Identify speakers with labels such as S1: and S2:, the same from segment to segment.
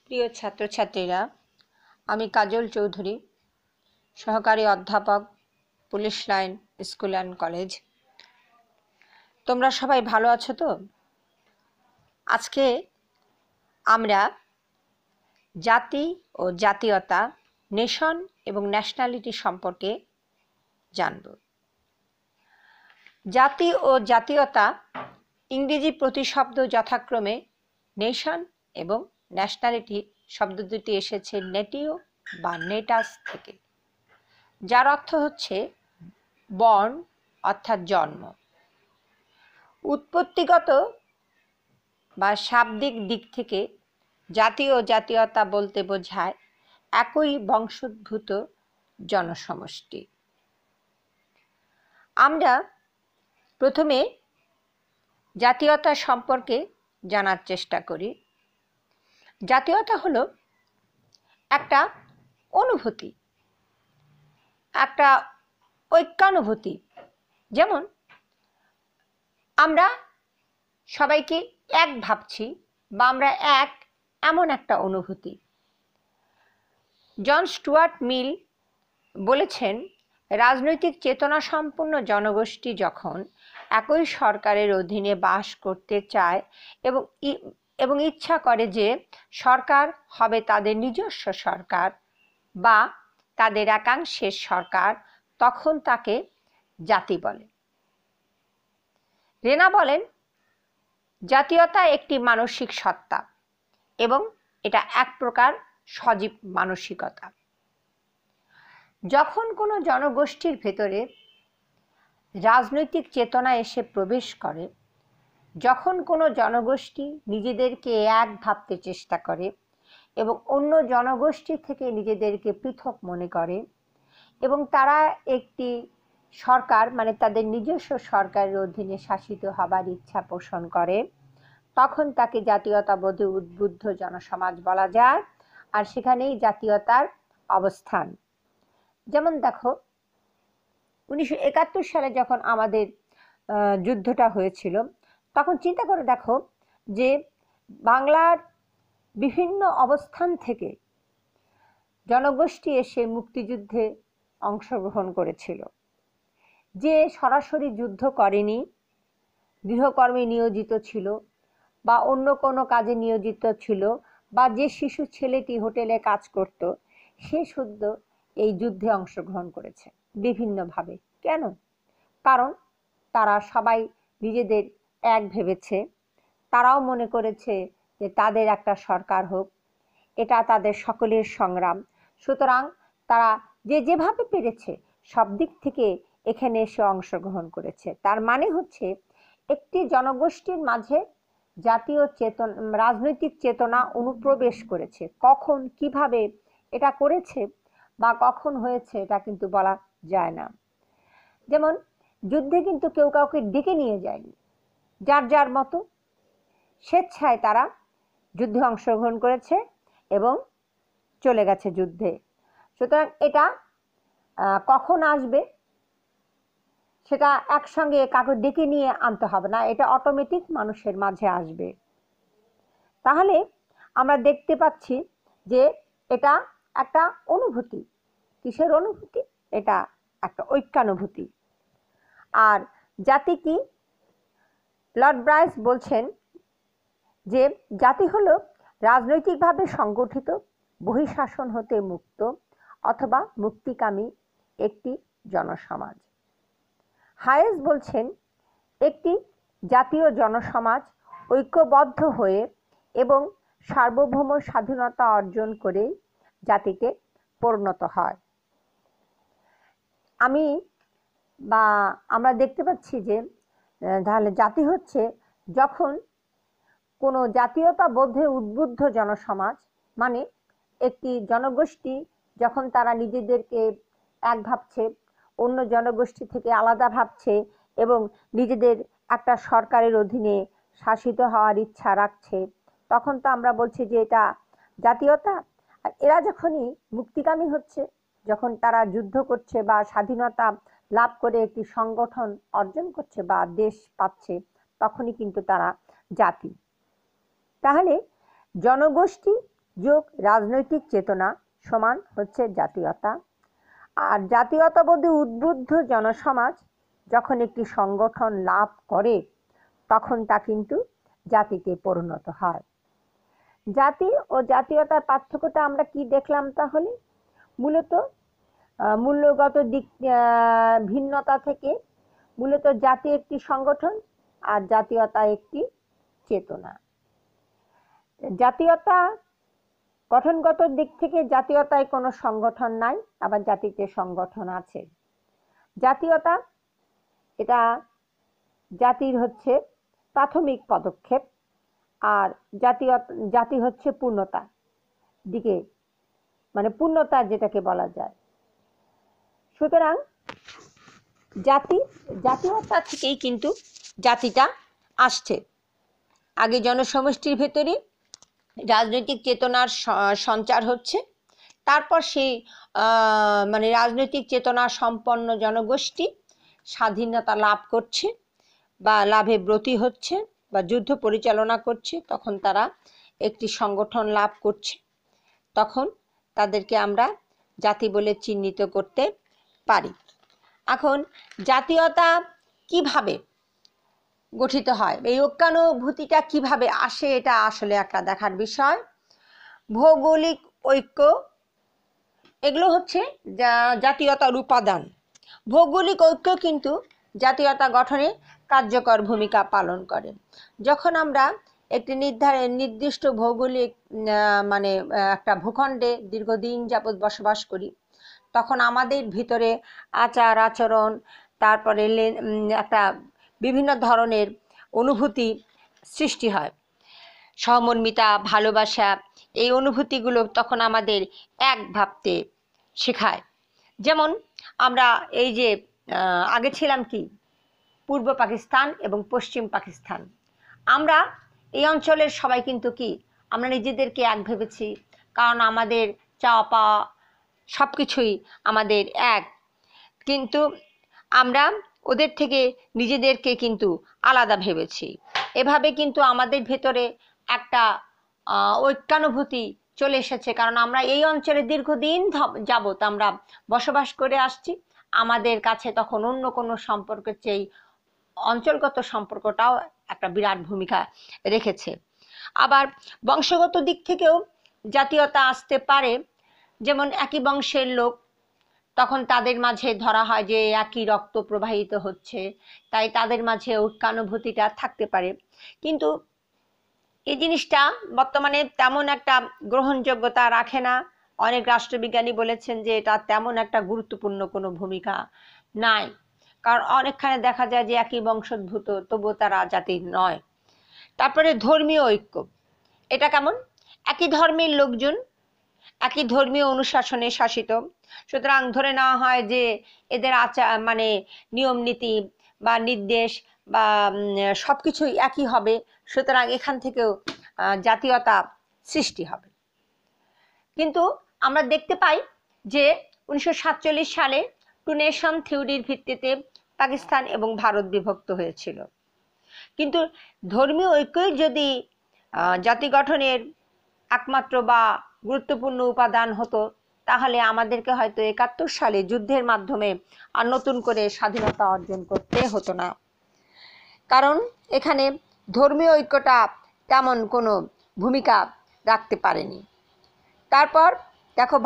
S1: প্রিয় ছাত্রছাত্রীরা, আমি কাজল চৌধুরী, সহকারী অধ্যাপক, police line school and college. তোমরা সবাই ভালো আছো তো? আজকে আমরা জাতি ও জাতীয়তা, নেশন এবং ন্যাশনালিটি সম্পর্কে জানব। জাতি ও জাতীয়তা ইংরেজি প্রতিশব্দ যথাক্রমে নেশন এবং ন্যাশনালিটি শব্দ দুটি এসেছে নেটিও বা নেটাস থেকে, যার অর্থ হচ্ছে বর্ণ অর্থাৎ জন্ম। উৎপত্তিগত বা শাব্দিক দিক থেকে জাতি ও জাতীয়তা বলতে বোঝায় একই বংশোদ্ভূত জনসমষ্টি। আমরা প্রথমে জাতীয়তা সম্পর্কে জানার চেষ্টা করি। জাতীয়তা হলো একটা অনুভূতি, একটা ঐক্যানুভূতি। যেমন আমরা সবাইকে এক ভাবছি বা আমরা এক, এমন একটা অনুভূতি। জন স্টুয়ার্ট মিল বলেছেন, রাজনৈতিক চেতনা সম্পন্ন জনগোষ্ঠী যখন একই সরকারের অধীনে বাস করতে চায় এবং ইচ্ছা করে যে সরকার হবে তাদের নিজস্ব সরকার বা তাদের একাংশের সরকার, তখন তাকে জাতি বলে। রেনা বলেন, জাতীয়তা একটি মানসিক সত্তা এবং এটা এক প্রকার সজীব মানসিকতা। যখন কোনো জনগোষ্ঠীর ভেতরে রাজনৈতিক চেতনা এসে প্রবেশ করে, যখন কোনো জনগোষ্ঠী নিজেদেরকে এক ভাবতে চেষ্টা করে এবং অন্য জনগোষ্ঠী থেকে নিজেদেরকে পৃথক মনে করে এবং তারা একটি সরকার মানে তাদের নিজস্ব সরকারের অধীনে শাসিত হবার ইচ্ছা পোষণ করে, তখন তাকে জাতীয়তাবোধে উদ্বুদ্ধ জনসমাজ বলা যায়। আর সেখানেই জাতীয়তার অবস্থান। যেমন দেখো, 1971 সালে যখন আমাদের যুদ্ধটা হয়েছিল, তখন চিন্তা করে দেখো যে বাংলার বিভিন্ন অবস্থান থেকে জনগোষ্ঠী এসে মুক্তিযুদ্ধে অংশগ্রহণ করেছিল। যে সরাসরি যুদ্ধ করেনি, গৃহকর্মে নিয়োজিত ছিল বা অন্য কোনো কাজে নিয়োজিত ছিল, বা যে শিশু ছেলেটি হোটেলে কাজ করত, সে শুদ্ধ এই যুদ্ধে অংশগ্রহণ করেছে বিভিন্নভাবে। কেন? কারণ তারা সবাই নিজেদের এক ভেবেছে, তারাও মনে করেছে যে তাদের একটা সরকার হোক, এটা তাদের সকলের সংগ্রাম। সুতরাং তারা যে যেভাবে পেরেছে সব দিক থেকে এখানে এসে অংশগ্রহণ করেছে। তার মানে হচ্ছে একটি জনগোষ্ঠীর মাঝে জাতীয় চেতনা, রাজনৈতিক চেতনা অনুপ্রবেশ করেছে। কখন কিভাবে এটা করেছে বা কখন হয়েছে এটা কিন্তু বলা যায় না। যেমন যুদ্ধে কিন্তু কেউ কাউকে ডেকে নিয়ে যায়নি, যার যার মতো স্বেচ্ছায় তারা যুদ্ধে অংশগ্রহণ করেছে এবং চলে গেছে যুদ্ধে। সুতরাং এটা কখন আসবে সেটা একসঙ্গে কাউকে ডেকে নিয়ে আনতে হবে না, এটা অটোমেটিক মানুষের মাঝে আসবে। তাহলে আমরা দেখতে পাচ্ছি যে এটা একটা অনুভূতি। কিসের অনুভূতি? এটা একটা ঐক্যানুভূতি। আর জাতি কি? লর্ড ব্রাইস বলছেন যে জাতি হলো রাজনৈতিকভাবে সংগঠিত, বহিঃশাসন হতে মুক্ত অথবা মুক্তিকামী একটি জনসমাজ। হায়েস বলছেন, একটি জাতীয় জনসমাজ ঐক্যবদ্ধ হয়ে এবং সার্বভৌম স্বাধীনতা অর্জন করে জাতিতে পরিণত হয়। আমরা দেখতে পাচ্ছি যে তাহলে জাতি হচ্ছে যখন কোনো জাতীয়তাবোধে উদ্বুদ্ধ জনসমাজ, মানে একটি জনগোষ্ঠী যখন তারা নিজেদেরকে এক ভাবছে, অন্য জনগোষ্ঠী থেকে আলাদা ভাবছে এবং নিজেদের একটা সরকারের অধীনে শাসিত হওয়ার ইচ্ছা রাখছে, তখন তো আমরা বলছি যে এটা জাতীয়তা। আর এরা যখনই মুক্তিকামী হচ্ছে, যখন তারা যুদ্ধ করছে বা স্বাধীনতা লাভ করে একটি সংগঠন অর্জন করছে বা দেশ পাচ্ছে, তখনই কিন্তু তারা জাতি। তাহলে জনগোষ্ঠী যোগ রাজনৈতিক চেতনা সমান হচ্ছে জাতীয়তা। আর জাতীয়তাবাদী উদ্বুদ্ধ জনসমাজ যখন একটি সংগঠন লাভ করে তখন তা কিন্তু জাতিতে পরিণত হয়। জাতি ও জাতীয়তার পার্থক্যটা আমরা কি দেখলাম তাহলে? মূলত মূল্যগত দিক ভিন্নতা থেকে মূলত জাতি একটি সংগঠন আর জাতীয়তা একটি চেতনা। জাতীয়তা গঠনগত দিক থেকে জাতীয়তায় কোনো সংগঠন নাই, আবার জাতিতে সংগঠন আছে। জাতীয়তা এটা জাতির হচ্ছে প্রাথমিক পদক্ষেপ, আর জাতি হচ্ছে পূর্ণতা দিকে, মানে পূর্ণতা যেটাকে বলা যায়। সুতরাং জাতীয়তা থেকেই কিন্তু জাতিটা আসছে। আগে জনসমষ্টির ভেতরে রাজনৈতিক চেতনার সঞ্চার হচ্ছে, তারপর সেই মানে রাজনৈতিক চেতনা সম্পন্ন জনগোষ্ঠী স্বাধীনতা লাভ করছে বা লাভে ব্রতী হচ্ছে বা যুদ্ধ পরিচালনা করছে, তখন তারা একটি সংগঠন লাভ করছে, তখন তাদেরকে আমরা জাতি বলে চিহ্নিত করতে পারি। এখন জাতীয়তা কিভাবে গঠিত হয়, এই ঐক্যানুভূতিটা কিভাবে আসে, এটা আসলে একটা দেখার বিষয়। ভৌগোলিক ঐক্য, এগুলো হচ্ছে জাতীয়তার উপাদান। ভৌগোলিক ঐক্য কিন্তু জাতীয়তা গঠনে কার্যকর ভূমিকা পালন করে। যখন আমরা একটি নির্দিষ্ট ভৌগোলিক মানে একটা ভূখণ্ডে দীর্ঘদিন যাবৎ বসবাস করি, তখন আমাদের ভিতরে আচার আচরণ, তারপরে একটা বিভিন্ন ধরনের অনুভূতি সৃষ্টি হয়, সহমর্মিতা, ভালোবাসা, এই অনুভূতিগুলো তখন আমাদের এক ভাবতে শেখায়। যেমন আমরা এই যে আগে ছিলাম কি পূর্ব পাকিস্তান এবং পশ্চিম পাকিস্তান, আমরা এই অঞ্চলের সবাই কিন্তু কি আমরা নিজেদেরকে এক ভেবেছি, কারণ আমাদের চাওয়া পাওয়া সব কিছুই আমাদের এক, কিন্তু আমরা ওদের থেকে নিজেদেরকে কিন্তু আলাদা ভেবেছি। এভাবে কিন্তু আমাদের ভেতরে একটা ঐক্যানুভূতি চলে এসেছে, কারণ আমরা এই অঞ্চলে দীর্ঘদিন যাবৎ আমরা বসবাস করে আসছি। আমাদের কাছে তখন অন্য কোনো সম্পর্কের চেয়ে অঞ্চলগত সম্পর্কটাও একটা বিরাট ভূমিকা রেখেছে। আবার বংশগত দিক থেকেও জাতীয়তা আসতে পারে, যেমন একই বংশের লোক, তখন তাদের মাঝে ধরা হয় যে একই রক্ত প্রবাহিত হচ্ছে, তাই তাদের মাঝে ঐক্যানুভূতিটা থাকতে পারে। কিন্তু এই জিনিসটা বর্তমানে তেমন একটা গ্রহণযোগ্যতা রাখে না। অনেক রাষ্ট্রবিজ্ঞানী বলেছেন যে এটা তেমন একটা গুরুত্বপূর্ণ কোনো ভূমিকা নাই, কারণ অনেকখানে দেখা যায় যে একই বংশোদ্ভূত, তবুও তারা জাতির নয়। তারপরে ধর্মীয় ঐক্য, এটা কেমন? একই ধর্মের লোকজন একই ধর্মীয় অনুশাসনে শাসিত, সুতরাং ধরে নেওয়া হয় যে এদের আচার মানে নিয়ম নীতি বা নির্দেশ বা সবকিছুই একই হবে, সুতরাং এখান থেকেও জাতীয়তা সৃষ্টি হবে। কিন্তু আমরা দেখতে পাই যে 1947 সালে টু নেশন থিওরির ভিত্তিতে পাকিস্তান এবং ভারত বিভক্ত হয়েছিল। কিন্তু ধর্মীয় ঐক্যই যদি জাতি গঠনের একমাত্র বা গুরুত্বপূর্ণ উপাদান হতো, তাহলে আমাদেরকে হয়তো 71 সালে যুদ্ধের মাধ্যমে আর নতুন করে স্বাধীনতা অর্জন করতে হতো না, কারণ এখানে ধর্মীয় ঐক্যটা তেমন কোনো ভূমিকা রাখতে পারেনি। তারপর দেখো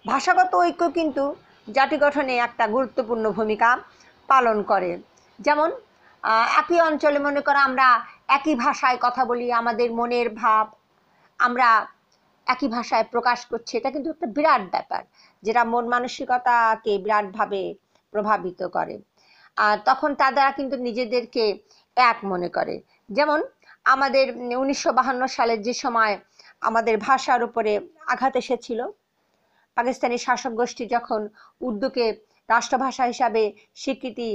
S1: ভাষাগত ঐক্য কিন্তু জাতি গঠনে একটা গুরুত্বপূর্ণ ভূমিকা পালন করে। যেমন একই অঞ্চলে মনে করো আমরা একই ভাষায় কথা বলি, আমাদের মনের ভাব আমরা একই ভাষায় প্রকাশ করছি, এটা কিন্তু একটা বিরাট ব্যাপার, যেটা মন মানসিকতাকে বিরাটভাবে প্রভাবিত করে। আর তখন তারা কিন্তু নিজেদেরকে এক মনে করে। যেমন আমাদের 1952 সালের যে সময় আমাদের ভাষার উপরে আঘাত এসেছিল, পাকিস্তানি শাসক গোষ্ঠী যখন উর্দুকে রাষ্ট্রভাষা হিসাবে স্বীকৃতি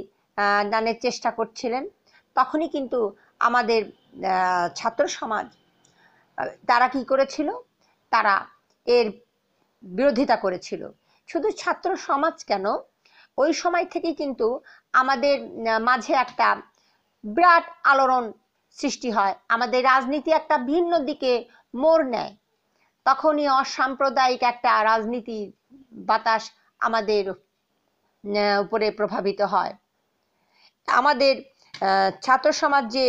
S1: দানের চেষ্টা করছিলেন, তখনই কিন্তু আমাদের ছাত্র সমাজ তারা কি করেছিল, তারা এর বিরোধিতা করেছিল। শুধু ছাত্র সমাজ কেন, ওই সময় থেকে কিন্তু আমাদের মাঝে একটা বিরাট আলোড়ন সৃষ্টি হয়, আমাদের রাজনীতি একটা ভিন্ন দিকে মোড় নেয়। তখনই অসাম্প্রদায়িক একটা রাজনীতির বাতাস আমাদের উপরে প্রভাবিত হয়। আমাদের ছাত্র সমাজ যে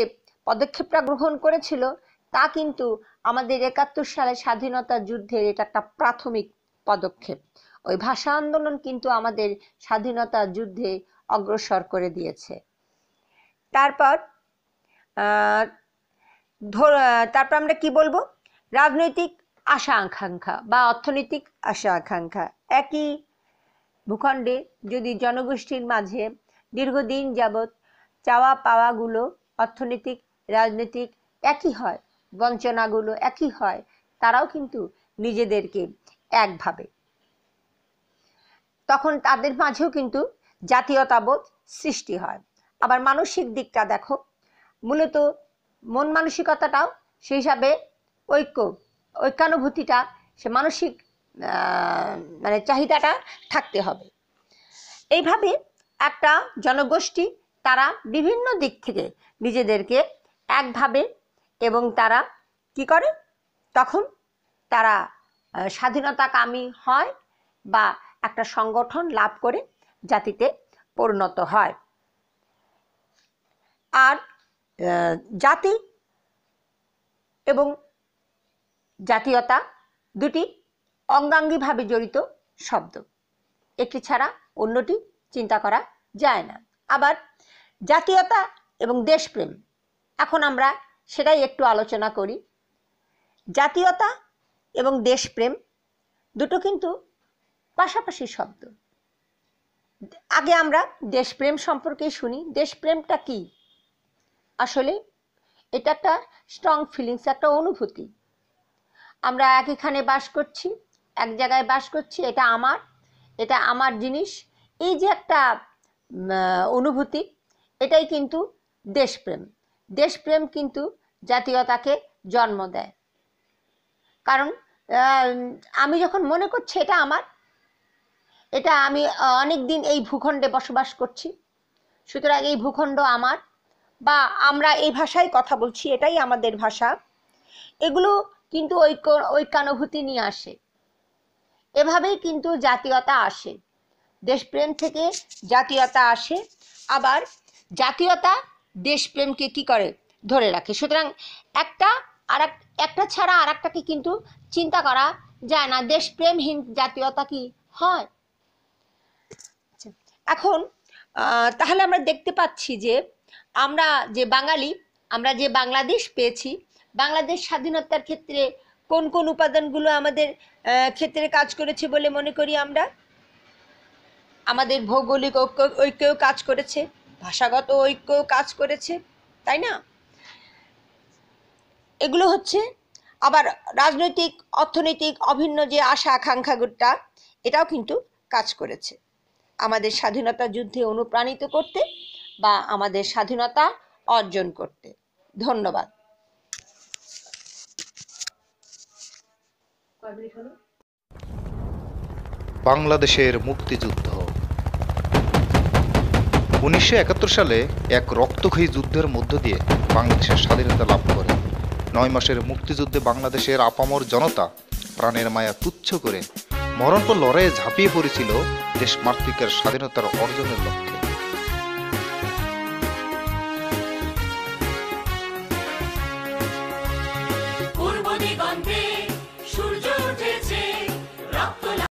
S1: পদক্ষেপটা গ্রহণ করেছিল তা কিন্তু আমাদের ৭১ সালে স্বাধীনতা যুদ্ধের এটা একটা প্রাথমিক পদক্ষেপ। ওই ভাষা আন্দোলন কিন্তু আমাদের স্বাধীনতা যুদ্ধে অগ্রসর করে দিয়েছে। তারপর আমরা কি বলবো, রাজনৈতিক আশা আকাঙ্ক্ষা বা অর্থনৈতিক আশা আকাঙ্ক্ষা। একই ভূখণ্ডে যদি জনগোষ্ঠীর মাঝে দীর্ঘদিন যাবৎ চাওয়া পাওয়াগুলো অর্থনৈতিক রাজনৈতিক একই হয়, বঞ্চনাগুলো একই হয়, তারাও কিন্তু নিজেদেরকে এক ভাবে, তখন তাদের মাঝেও কিন্তু জাতীয়তাবোধ সৃষ্টি হয়। আবার মানসিক দিকটা দেখো, মূলত মন মানসিকতাটাও সেই হিসাবে ঐক্যানুভূতিটা, সে মানসিক মানে চাহিদাটা থাকতে হবে। এইভাবে একটা জনগোষ্ঠী তারা বিভিন্ন দিক থেকে নিজেদেরকে একভাবে এবং তারা কি করে, তখন তারা স্বাধীনতাকামী হয় বা একটা সংগঠন লাভ করে জাতিতে পরিণত হয়। আর জাতি এবং জাতীয়তা দুটি অঙ্গাঙ্গিভাবে জড়িত শব্দ, একটি ছাড়া অন্যটি চিন্তা করা যায় না। আবার জাতীয়তা এবং দেশপ্রেম, এখন আমরা সেটাই একটু আলোচনা করি। জাতীয়তা এবং দেশপ্রেম দুটো কিন্তু পাশাপাশি শব্দ। আগে আমরা দেশপ্রেম সম্পর্কে শুনি। দেশপ্রেমটা কি? আসলে এটা একটা স্ট্রং ফিলিংস, একটা অনুভূতি। আমরা এখানে বাস করছি, এক জায়গায় বাস করছি, এটা আমার জিনিস, এই যে একটা অনুভূতি, এটাই কিন্তু দেশপ্রেম। দেশপ্রেম কিন্তু জাতীয়তাকে জন্ম দেয়। কারণ আমি যখন মনে করছি এটা আমার, এটা আমি অনেক দিন এই ভূখণ্ডে বসবাস করছি, সুতরাং এই ভূখণ্ড আমার, বা আমরা এই ভাষায় কথা বলছি, এটাই আমাদের ভাষা, এগুলো কিন্তু ঐক্যানুভূতি নিয়ে আসে। এভাবেই কিন্তু জাতীয়তা আসে, দেশপ্রেম থেকে জাতীয়তা আসে। আবার জাতীয়তা দেশপ্রেমকে কি করে, ধরে রাখে। সুতরাং একটা ছাড়া আর একটাকে কিন্তু চিন্তা করা যায় না। দেশপ্রেমহীন জাতীয়তা কি হয়? এখন তাহলে আমরা দেখতে পাচ্ছি যে আমরা যে বাঙালি, আমরা যে বাংলাদেশ পেয়েছি, বাংলাদেশ স্বাধীনতার ক্ষেত্রে কোন কোন উপাদানগুলো আমাদের ক্ষেত্রে কাজ করেছে বলে মনে করি আমরা? আমাদের ভৌগোলিক ঐক্যও কাজ করেছে, ভাষাগত ঐক্যও কাজ করেছে, তাই না? এগুলো হচ্ছে। আবার রাজনৈতিক অর্থনৈতিক অভিন্ন যে আশা আকাঙ্ক্ষাটা, এটাও কিন্তু কাজ করেছে আমাদের স্বাধীনতা যুদ্ধে অনুপ্রাণিত করতে বা আমাদের স্বাধীনতা অর্জন করতে। ধন্যবাদ।
S2: বাংলাদেশের মুক্তিযুদ্ধ 1971 সালে এক রক্তক্ষয়ী যুদ্ধের মধ্য দিয়ে বাংলাদেশের স্বাধীনতা লাভ করে। 9 মাসের মুক্তিযুদ্ধে বাংলাদেশের আপামর জনতা প্রাণের মায়া তুচ্ছ করে মরণপর লড়াইয়ে ঝাঁপিয়ে পড়েছিল দেশমাতৃকার স্বাধীনতার অর্জনের লক্ষ্যে।